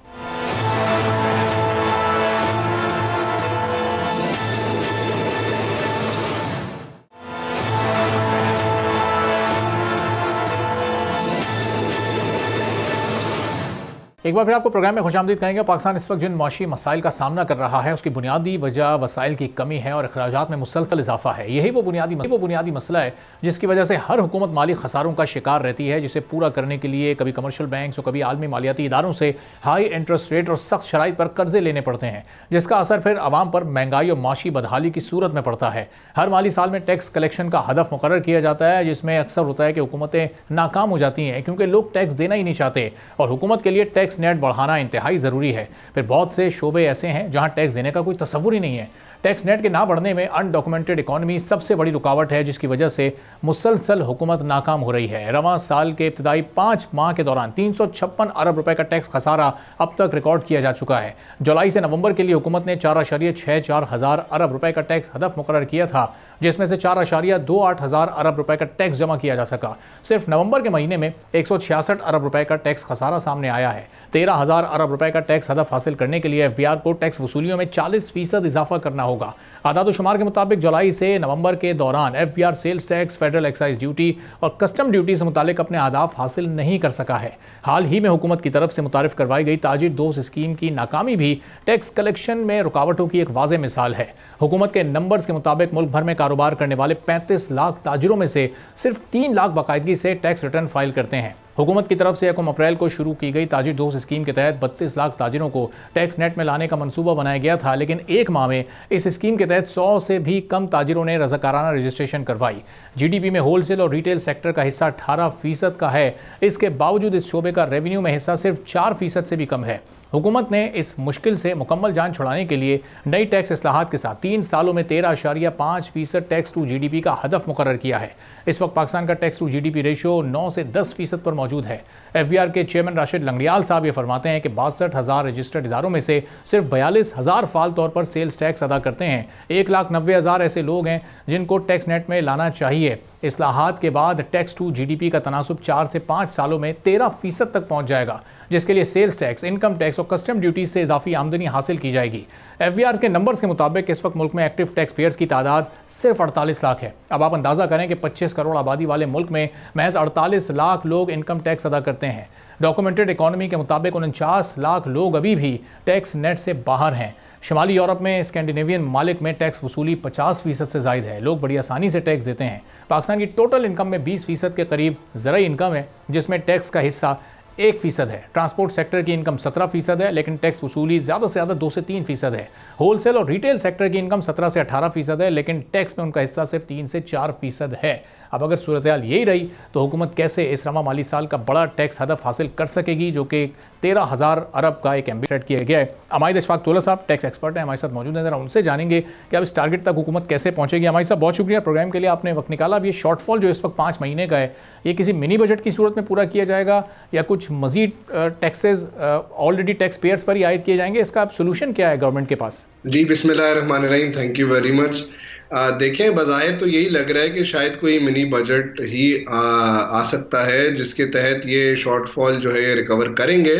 एक बार फिर आपको प्रोग्राम में खुशामदीद कहेंगे। पाकिस्तान इस वक्त जिन माशी मसाइल का सामना कर रहा है, उसकी बुनियादी वजह वसाइल की कमी है और अखराजात में मुसलसल इजाफा है। यही वो बुनियादी मसला है जिसकी वजह से हर हुकूमत माली खसारों का शिकार रहती है, जिसे पूरा करने के लिए कभी कमर्शियल बैंक्स और कभी आलमी मालियाती इदारों से हाई इंटरेस्ट रेट और सख्त शराइत पर कर्जे लेने पड़ते हैं, जिसका असर फिर आवाम पर महंगाई और माशी बदहाली की सूरत में पड़ता है। हर माली साल में टैक्स कलेक्शन का हदफ मुकर्रर किया जाता है, जिसमें अक्सर होता है कि हुकूमतें नाकाम हो जाती हैं क्योंकि लोग टैक्स देना ही नहीं चाहते, और हुकूमत के लिए टैक्स नेट बढ़ाना इंतहाई ज़रूरी है। फिर बहुत से शोबे ऐसे हैं जहां टैक्स देने का कोई तसव्वुर ही नहीं है। टैक्स नेट के ना बढ़ने में अनडॉक्यूमेंटेड इकॉनमी सबसे बड़ी रुकावट है, जिसकी वजह से मुसलसल हुकूमत नाकाम हो रही है। रवां साल के इब्तदाई 5 माह के दौरान 356 अरब रुपए का टैक्स खसारा अब तक रिकॉर्ड किया जा चुका है। जुलाई से नवंबर के लिए हुकूमत ने 4.64 हज़ार अरब रुपए का टैक्स हदफ मुकर्रर किया था, जिसमें से 4.28 हज़ार अरब रुपए का टैक्स जमा किया जा सका। सिर्फ नवंबर के महीने में 166 अरब रुपए का टैक्स खसारा सामने आया है। 13,000 अरब रुपए का टैक्स हदफ हासिल करने के लिए एफबीआर को टैक्स वसूलियों में 40% इजाफा करना होगा। आदाद शुमार के मुताबिक जुलाई से नवंबर के दौरान FBR sales tax, federal excise duty और कस्टम ड्यूटी से मुतालिक अपने अहदाफ हासिल नहीं कर सका है। हाल ही में हुकूमत की तरफ से मुतारिफ करवाई गई ताजिर दोस्त स्कीम की नाकामी भी टैक्स कलेक्शन में रुकावटों की एक वाज़ेह मिसाल है। हुकूमत के नंबर्स के मुताबिक मुल्क भर में कारोबार करने वाले 35 लाख ताजिरों में से सिर्फ 3 लाख बाकायदगी से टैक्स रिटर्न फाइल करते हैं। हुकूमत की तरफ से 1 अप्रैल को शुरू की गई ताजिर दोस्त स्कीम के तहत 32 लाख ताजिरों को टैक्स नेट में लाने का मंसूबा बनाया गया था, लेकिन एक माह में इस स्कीम के तहत 100 से भी कम ताजिरों ने रज़ाकाराना रजिस्ट्रेशन करवाई। जीडीपी में होलसेल और रिटेल सेक्टर का हिस्सा 18% का है। इसके बावजूद इस शोबे का रेवेन्यू में हिस्सा सिर्फ 4% से भी कम है। हुकूमत ने इस मुश्किल से मुकम्मल जान छुड़ाने के लिए नई टैक्स इस्लाहात के साथ 3 सालों में 13.5% टैक्स टू जीडीपी का हदफ मुकर्रर किया है। इस वक्त पाकिस्तान का टैक्स टू जीडीपी रेशो 9 से 10% पर मौजूद है। एफबीआर के चेयरमैन राशिद लंगड़ियाल साहब ये फरमाते हैं कि 62,000 रजिस्टर्ड इदारों में से सिर्फ 42,000 फाल तौर पर सेल्स टैक्स अदा करते हैं। 1,90,000 ऐसे लोग हैं जिनको टैक्स नेट में लाना चाहिए। इस्लाहात के बाद टैक्स टू जीडीपी का तनासुब 4 से 5 सालों में 13% तक पहुंच जाएगा, जिसके लिए सेल्स टैक्स, इनकम टैक्स और कस्टम ड्यूटी से इजाफी आमदनी हासिल की जाएगी। एफबीआर के नंबर्स के मुताबिक इस वक्त मुल्क में एक्टिव टैक्स पेयर्स की तादाद सिर्फ 48 लाख है। अब आप अंदाजा करें कि 25 करोड़ आबादी वाले मुल्क में महज 48 लाख लोग इनकम टैक्स अदा करते हैं। डॉक्यूमेंटेड इकॉनमी के मुताबिक 49 लाख लोग अभी भी टैक्स नेट से बाहर हैं। शुमाली यूरोप में स्कैंडिनेवियन ममालिक में टैक्स वसूली 50% से ज़ायद है। लोग बड़ी आसानी से टैक्स देते हैं। पाकिस्तान की टोटल इनकम में 20% के करीब ज़राई इनकम है, जिसमें टैक्स का हिस्सा 1% है। ट्रांसपोर्ट सेक्टर की इनकम 17% है, लेकिन टैक्स वसूली ज़्यादा से ज़्यादा 2 से 3% है। होलसेल और रिटेल सेक्टर की इनकम 17 से 18% है, लेकिन टैक्स में उनका हिस्सा सिर्फ 3 से 4% है। अब अगर सूरत हाल यही रही तो हुकूमत कैसे इस रमा माली साल का बड़ा टैक्स हदफ हासिल कर सकेगी, जो कि 13,000 अरब का एक एम्बिशन सेट किया गया है। अमायद इशफाक तोला साहब टैक्स एक्सपर्ट हैं, हमारे साथ मौजूद हैं, जरा उनसे जानेंगे कि अब इस टारगेट तक हुकूमत कैसे पहुंचेगी। हमारे साहब बहुत शुक्रिया प्रोग्राम के लिए, आपने वक्त निकाला। अब ये शॉर्टफॉल जो इस वक्त 5 महीने का है, ये किसी मिनी बजट की सूरत में पूरा किया जाएगा या कुछ मजीद टैक्सेस ऑलरेडी टैक्स पेयर्स पर ही आयद किए जाएंगे? इसका अब सोल्यूशन क्या है गवर्नमेंट के पास? जी, बिस्मिल्लाहिर्रहमानिर्रहीम, थैंक यू वेरी मच। देखें, बज़ाहिर तो यही लग रहा है कि शायद कोई मिनी बजट ही आ सकता है जिसके तहत ये शॉर्टफॉल जो है रिकवर करेंगे।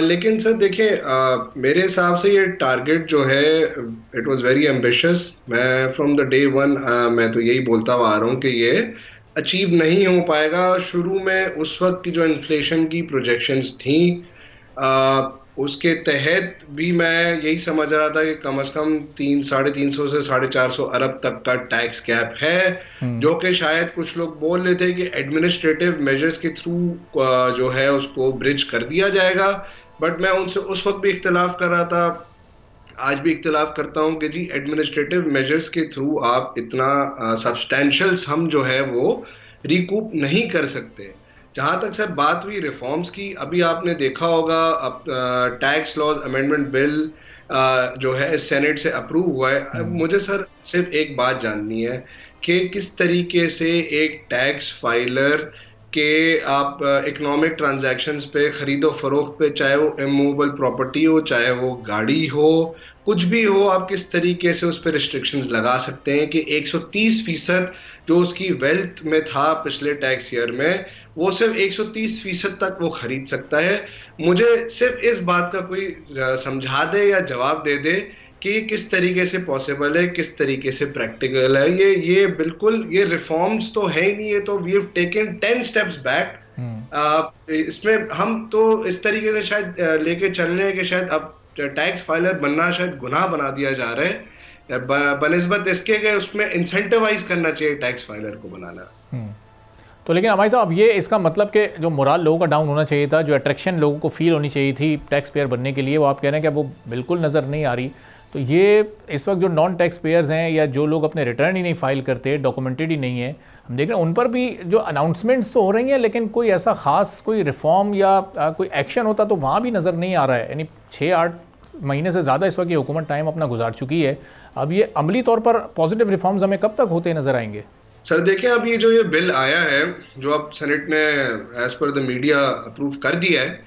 लेकिन सर देखें, मेरे हिसाब से ये टारगेट जो है इट वाज वेरी एम्बिशियस। मैं फ्रॉम द डे वन मैं तो यही बोलता हुआ आ रहा हूँ कि ये अचीव नहीं हो पाएगा। शुरू में उस वक्त की जो इन्फ्लेशन की प्रोजेक्शंस थी उसके तहत भी मैं यही समझ रहा था कि कम से कम 300-350 से 450 अरब तक का टैक्स गैप है, जो कि शायद कुछ लोग बोल रहे थे कि एडमिनिस्ट्रेटिव मेजर्स के थ्रू जो है उसको ब्रिज कर दिया जाएगा। बट मैं उनसे उस वक्त भी इख्तिलाफ कर रहा था, आज भी इख्तिलाफ करता हूं कि जी एडमिनिस्ट्रेटिव मेजर्स के थ्रू आप इतना सब्सटैंशियल सम जो है वो रिकूप नहीं कर सकते। जहां तक सर बात हुई रिफॉर्म्स की, अभी आपने देखा होगा अब टैक्स लॉज अमेंडमेंट बिल जो है सेनेट से अप्रूव हुआ है। मुझे सर सिर्फ एक बात जाननी है कि किस तरीके से एक टैक्स फाइलर के आप इकोनॉमिक ट्रांजैक्शंस पे, खरीदो फरोख्त पे, चाहे वो इमूवेबल प्रॉपर्टी हो, चाहे वो गाड़ी हो, कुछ भी हो, आप किस तरीके से उस पर रिस्ट्रिक्शंस लगा सकते हैं कि 130% जो उसकी वेल्थ में था पिछले टैक्स ईयर में, वो सिर्फ 130% तक वो खरीद सकता है। मुझे सिर्फ इस बात का कोई समझा दे या जवाब दे दे कि किस तरीके से पॉसिबल है, किस तरीके से प्रैक्टिकल है। ये बिल्कुल ये रिफॉर्म्स तो है ही नहीं, ये तो we have taken 10 steps back. इसमें हम तो इस तरीके से शायद लेके चल रहे हैं कि शायद अब टैक्स फाइलर बनना शायद गुनाह बना दिया जा रहा है, बनिस्बत इसके कि उसमें इंसेंटिवाइज करना चाहिए टैक्स फाइलर को बनाना। तो लेकिन हमारे साहब अब ये इसका मतलब कि जो मोराल लोगों का डाउन होना चाहिए था, जो अट्रैक्शन लोगों को फील होनी चाहिए थी टैक्स पेयर बनने के लिए, वो आप कह रहे हैं कि वो बिल्कुल नज़र नहीं आ रही। तो ये इस वक्त जो नॉन टैक्स पेयर्स हैं या जो लोग अपने रिटर्न ही नहीं फाइल करते, डॉक्यूमेंटेड ही नहीं है, हम देख रहे हैं उन पर भी जो अनाउंसमेंट्स तो हो रही हैं, लेकिन कोई ऐसा ख़ास कोई रिफॉर्म या कोई एक्शन होता तो वहाँ भी नज़र नहीं आ रहा है। यानी 6-8 महीने से ज़्यादा इस वक्त ये हुकूमत टाइम अपना गुजार चुकी है। अब ये अमली तौर पर पॉजिटिव रिफॉर्म्स हमें कब तक होते नज़र आएंगे? सर देखें, अब ये जो ये बिल आया है जो अब सेनेट ने as per the media approve कर दिया है,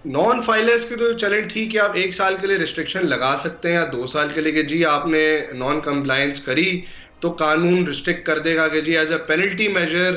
नॉन फाइलर्स के तो चलें ठीक है, आप 1 साल के लिए रिस्ट्रिक्शन लगा सकते हैं या 2 साल के लिए कि जी आपने नॉन कंप्लायंस करी तो कानून रिस्ट्रिक्ट कर देगा कि जी एज अ पेनल्टी मेजर,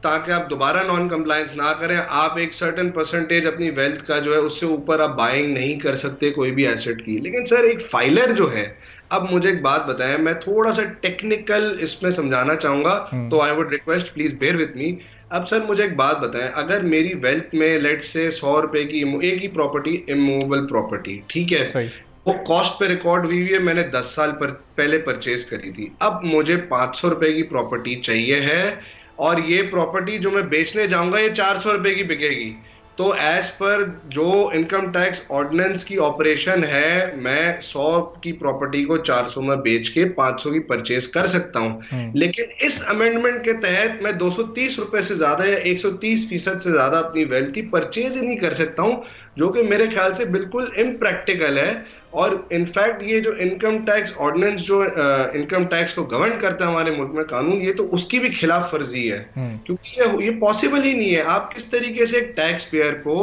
ताकि आप दोबारा नॉन कंप्लायंस ना करें, आप एक सर्टेन परसेंटेज अपनी वेल्थ का जो है उससे ऊपर आप बाइंग नहीं कर सकते कोई भी एसेट की। लेकिन सर एक फाइलर जो है, अब मुझे एक बात बताएं, मैं थोड़ा सा टेक्निकल इसमें समझाना चाहूंगा, तो I would request please bear with me. अब सर मुझे एक बात बताएं, अगर मेरी वेल्थ में लेट से 100 रुपए की एक ही प्रॉपर्टी, इमूवेबल प्रॉपर्टी, ठीक है, वो कॉस्ट पे रिकॉर्ड हुई है, मैंने 10 साल पहले परचेज करी थी, अब मुझे 500 रुपए की प्रॉपर्टी चाहिए है और ये प्रॉपर्टी जो मैं बेचने जाऊंगा ये 400 रुपए की बिकेगी, तो एज पर जो इनकम टैक्स ऑर्डिनेंस की ऑपरेशन है, मैं 100 की प्रॉपर्टी को 400 में बेच के 500 की परचेज कर सकता हूं। लेकिन इस अमेंडमेंट के तहत मैं 230 रुपए से ज्यादा या 130% से ज्यादा अपनी वेल्थ की परचेज ही नहीं कर सकता हूं, जो कि मेरे ख्याल से बिल्कुल इम्प्रैक्टिकल है। और इनफैक्ट ये जो इनकम टैक्स ऑर्डिनेंस जो इनकम टैक्स को गवर्न करता है हमारे मुल्क में कानून, ये तो उसकी भी खिलाफ वर्जी है, क्योंकि ये पॉसिबल ही नहीं है। आप किस तरीके से एक टैक्स पेयर को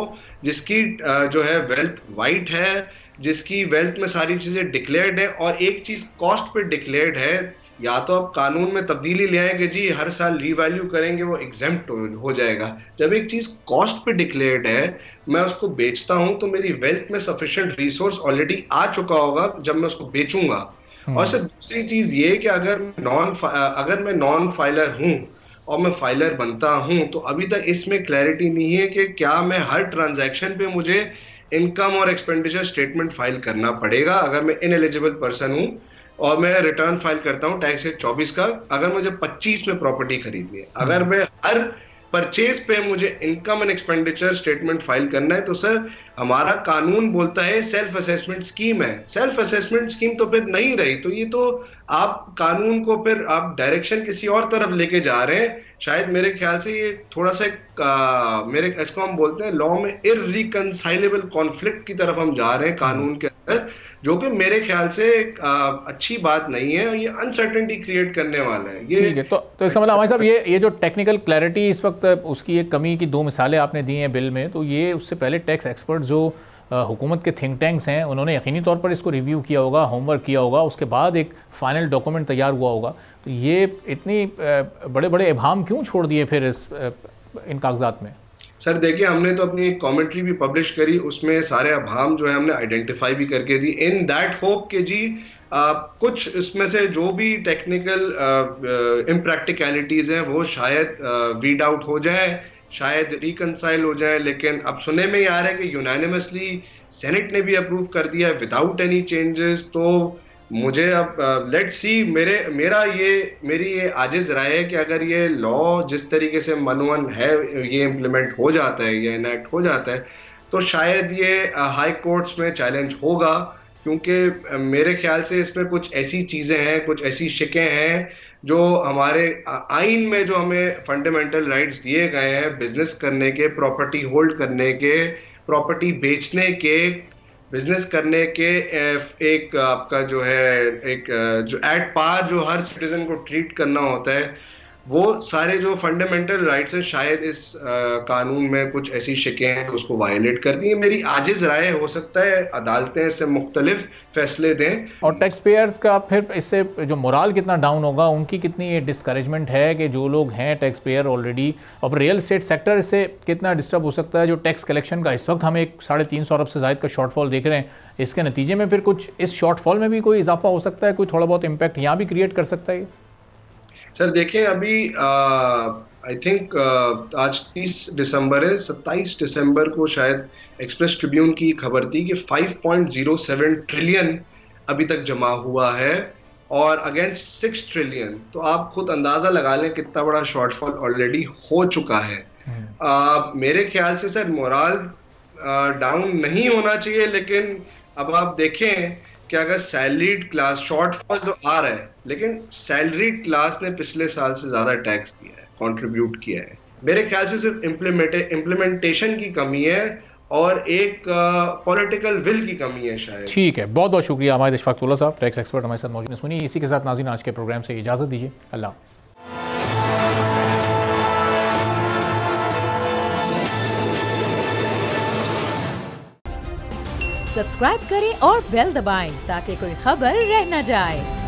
जिसकी जो है वेल्थ वाइट है, जिसकी वेल्थ में सारी चीजें डिक्लेयर्ड है और एक चीज कॉस्ट पे डिक्लेयर्ड है, या तो आप कानून में तब्दीली ले आएंगे जी हर साल रीवैल्यू करेंगे, वो एग्जेम्प्ट हो जाएगा। जब एक चीज कॉस्ट पे डिक्लेयर्ड है, मैं उसको बेचता हूं तो मेरी वेल्थ में सफिशिएंट रिसोर्स ऑलरेडी आ चुका होगा जब मैं उसको बेचूंगा। और सर दूसरी चीज ये कि अगर मैं नॉन फाइलर हूं और मैं फाइलर बनता हूं, तो अभी तक इसमें क्लैरिटी नहीं है कि क्या मैं हर ट्रांजैक्शन पे मुझे इनकम और एक्सपेंडिचर स्टेटमेंट फाइल करना पड़ेगा। अगर मैं इनएलिजिबल पर्सन हूं और मैं रिटर्न फाइल करता हूं टैक्स 24 का, अगर मुझे 25 में प्रॉपर्टी खरीदनी है, अगर मैं हर परचेज पे मुझे income and expenditure statement file करना है, तो सर हमारा कानून बोलता है सेल्फ असेसमेंट स्कीम है। सेल्फ असेसमेंट स्कीम तो फिर नहीं रही, तो ये तो आप कानून को फिर आप डायरेक्शन किसी और तरफ लेके जा रहे हैं। शायद मेरे ख्याल से ये थोड़ा सा मेरे इसको हम बोलते हैं लॉ में इररिकंसाइलेबल कॉन्फ्लिक्ट की तरफ हम जा रहे हैं कानून के अंदर, जो कि मेरे ख्याल से अच्छी बात नहीं है। ये अनसर्टेनिटी क्रिएट करने वाला है। ये ठीक है, तो इसका मतलब हमारे साहब ये जो टेक्निकल क्लैरिटी इस वक्त उसकी एक कमी की 2 मिसालें आपने दी हैं बिल में, तो ये उससे पहले टैक्स एक्सपर्ट जो हुकूमत के थिंक टैंक्स हैं उन्होंने यकीनी तौर पर इसको रिव्यू किया होगा, होमवर्क किया होगा, उसके बाद एक फाइनल डॉक्यूमेंट तैयार हुआ होगा। तो ये इतनी बड़े बड़े इबाम क्यों छोड़ दिए फिर इन कागजात में? सर देखिए, हमने तो अपनी कमेंट्री भी पब्लिश करी, उसमें सारे अभाम जो है हमने आइडेंटिफाई भी करके दी, इन दैट होप कि जी कुछ इसमें से जो भी टेक्निकल इम्प्रैक्टिकलिटीज हैं वो शायद वीड आउट हो जाए, शायद रिकंसाइल हो जाए। लेकिन अब सुनने में ही आ रहा है कि यूनानिमसली सेनेट ने भी अप्रूव कर दिया विदाउट एनी चेंजेस। तो मुझे अब लेट्स सी, मेरी ये आजिज राय है कि अगर ये लॉ जिस तरीके से मनवन है ये इम्प्लीमेंट हो जाता है, ये इनैक्ट हो जाता है, तो शायद ये हाई कोर्ट्स में चैलेंज होगा, क्योंकि मेरे ख्याल से इसमें कुछ ऐसी चीजें हैं, कुछ ऐसी शिकें हैं जो हमारे आइन में जो हमें फंडामेंटल राइट्स दिए गए हैं बिजनेस करने के, प्रॉपर्टी होल्ड करने के, प्रॉपर्टी बेचने के, बिजनेस करने के, एक आपका जो है एक जो एट पार जो हर सिटीजन को ट्रीट करना होता है, वो सारे जो फंडामेंटल राइट्स हैं शायद इस कानून में कुछ ऐसी शिकें हैं तो उसको वायलेट कर दी है। मेरी आजिज राय, हो सकता है अदालतें इससे मुख्तलिफ फैसले दें। और टैक्स पेयर्स का फिर इससे जो मोराल कितना डाउन होगा, उनकी कितनी ये डिस्करेजमेंट है कि जो लोग हैं टैक्स पेयर ऑलरेडी, और रियल एस्टेट सेक्टर इससे कितना डिस्टर्ब हो सकता है। जो टैक्स कलेक्शन का इस वक्त हम एक 350 अरब से ज़ायद का शॉर्टफॉल देख रहे हैं, इसके नतीजे में फिर कुछ इस शॉर्टफॉल में भी कोई इजाफा हो सकता है, कोई थोड़ा बहुत इम्पैक्ट यहाँ भी क्रिएट कर सकता है। सर देखें, अभी आई थिंक आज 30 दिसंबर है, 27 दिसंबर को शायद एक्सप्रेस ट्रिब्यून की खबर थी कि 5.07 ट्रिलियन अभी तक जमा हुआ है और अगेंस्ट 6 ट्रिलियन। तो आप खुद अंदाजा लगा लें कितना बड़ा शॉर्टफॉल ऑलरेडी हो चुका है। मेरे ख्याल से सर मोराल डाउन नहीं होना चाहिए, लेकिन अब आप देखें कि अगर सैलरीड क्लास, शॉर्टफॉल तो आ रहा है लेकिन सैलरीड क्लास ने पिछले साल से ज्यादा टैक्स दिया है, कंट्रीब्यूट किया है। मेरे ख्याल से सिर्फ इम्प्लीमेंटेशन की कमी है और एक पॉलिटिकल विल की कमी है शायद। ठीक है, बहुत बहुत शुक्रिया हमारे इशफाक़ुल्लाह साहब, टैक्स एक्सपर्ट हमारे साथ मौजूद हैं। सुनिए, इसी के साथ नाज़रीन आज के प्रोग्राम से इजाज़त दीजिए। अल्लाह हाफ़िज़। सब्सक्राइब करें और बेल दबाएं ताकि कोई खबर रह न जाए।